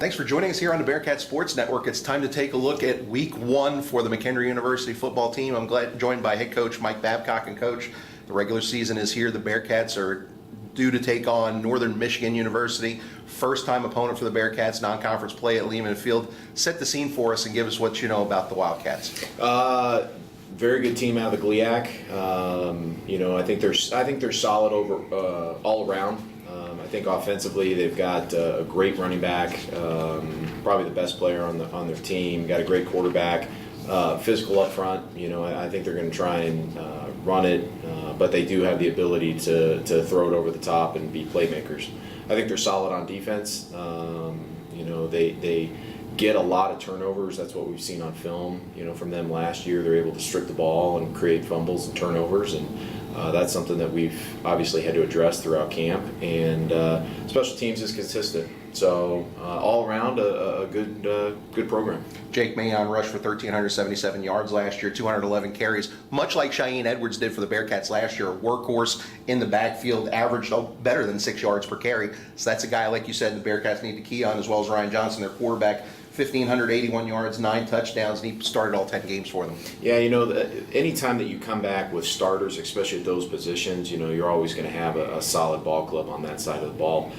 Thanks for joining us here on the Bearcats Sports Network. It's time to take a look at Week 1 for the McKendree University football team. I'm joined by head coach Mike Babcock. And Coach, the regular season is here. The Bearcats are due to take on Northern Michigan University. First-time opponent for the Bearcats, non-conference play at Lehman Field. Set the scene for us and give us what you know about the Wildcats. Very good team out of the GLIAC. I think they're solid over all around. I think offensively they've got a great running back, probably the best player on their team. Got a great quarterback, physical up front. I think they're going to try and run it, but they do have the ability to throw it over the top and be playmakers. I think they're solid on defense. They get a lot of turnovers. That's what we've seen on film. From them last year, they're able to strip the ball and create fumbles and turnovers, and that's something that we've obviously had to address throughout camp. And special teams is consistent. So all around a good program. Jake Mayon rushed for 1,377 yards last year, 211 carries, much like Cheyenne Edwards did for the Bearcats last year. A workhorse in the backfield, averaged better than 6 yards per carry. So that's a guy, like you said, the Bearcats need to key on, as well as Ryan Johnson, their quarterback. 1,581 yards, 9 touchdowns, and he started all 10 games for them. Yeah, anytime that you come back with starters, especially at those positions, you're always going to have a solid ball club on that side of the ball.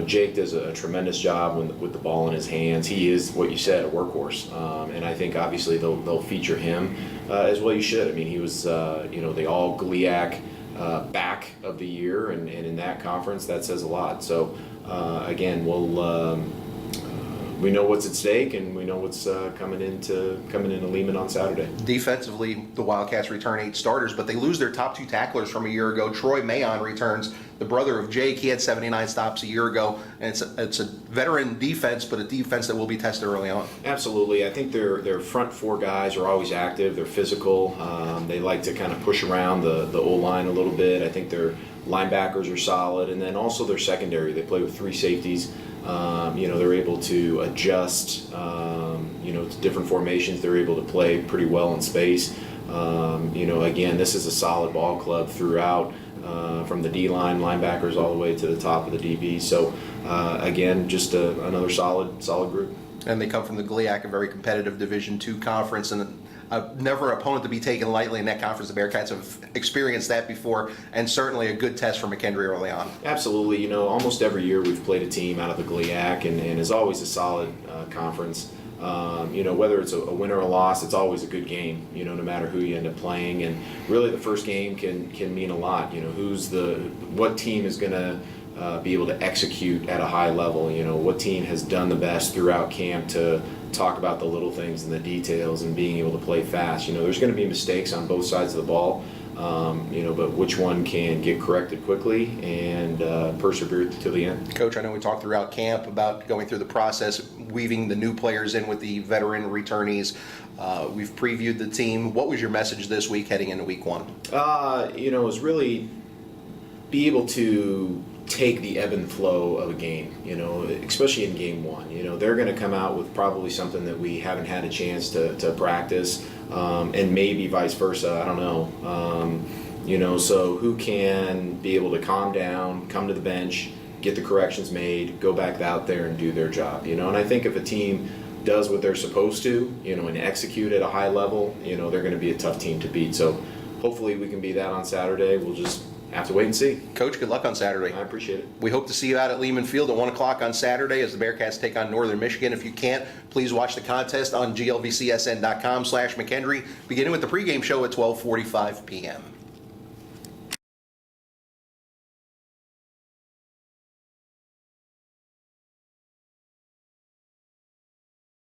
Jake does a tremendous job with the ball in his hands. He is, what you said, a workhorse. And I think obviously they'll feature him as well. You should. I mean, he was, the all GLIAC back of the year, and in that conference, that says a lot. So, again, we know what's at stake, and we know what's coming into Lehman on Saturday. Defensively, the Wildcats return 8 starters, but they lose their top 2 tacklers from a year ago. Troy Mayon returns, the brother of Jake. He had 79 stops a year ago, and it's a veteran defense, but a defense that will be tested early on. Absolutely. I think their front 4 guys are always active. They're physical. They like to kind of push around the O-line a little bit. I think their linebackers are solid, and then also their secondary. They play with 3 safeties. They're able to adjust, to different formations. They're able to play pretty well in space. Again, this is a solid ball club throughout, from the D-line, linebackers, all the way to the top of the DB. So, again, just another solid group. And they come from the GLIAC, a very competitive Division II conference, and never an opponent to be taken lightly in that conference. The Bearcats have experienced that before, and certainly a good test for McKendree early on. Absolutely. Almost every year we've played a team out of the GLIAC, and it's always a solid conference. Whether it's a win or a loss, it's always a good game, no matter who you end up playing. And really the first game can mean a lot. What team is going to be able to execute at a high level, what team has done the best throughout camp to talk about the little things and the details and being able to play fast. There's going to be mistakes on both sides of the ball, but which one can get corrected quickly and persevere to the end. Coach, I know we talked throughout camp about going through the process, weaving the new players in with the veteran returnees. We've previewed the team. What was your message this week heading into Week 1? It was really be able to take the ebb and flow of a game, especially in game 1. They're going to come out with probably something that we haven't had a chance to practice, and maybe vice versa, I don't know. So who can be able to calm down, come to the bench, get the corrections made, go back out there and do their job, and I think if a team does what they're supposed to, and execute at a high level, they're going to be a tough team to beat. So hopefully we can be that on Saturday. We'll just have to wait and see. Coach, good luck on Saturday. I appreciate it. We hope to see you out at Lehman Field at 1 o'clock on Saturday as the Bearcats take on Northern Michigan. If you can't, please watch the contest on glvcsn.com/McKendree, beginning with the pregame show at 12:45 p.m.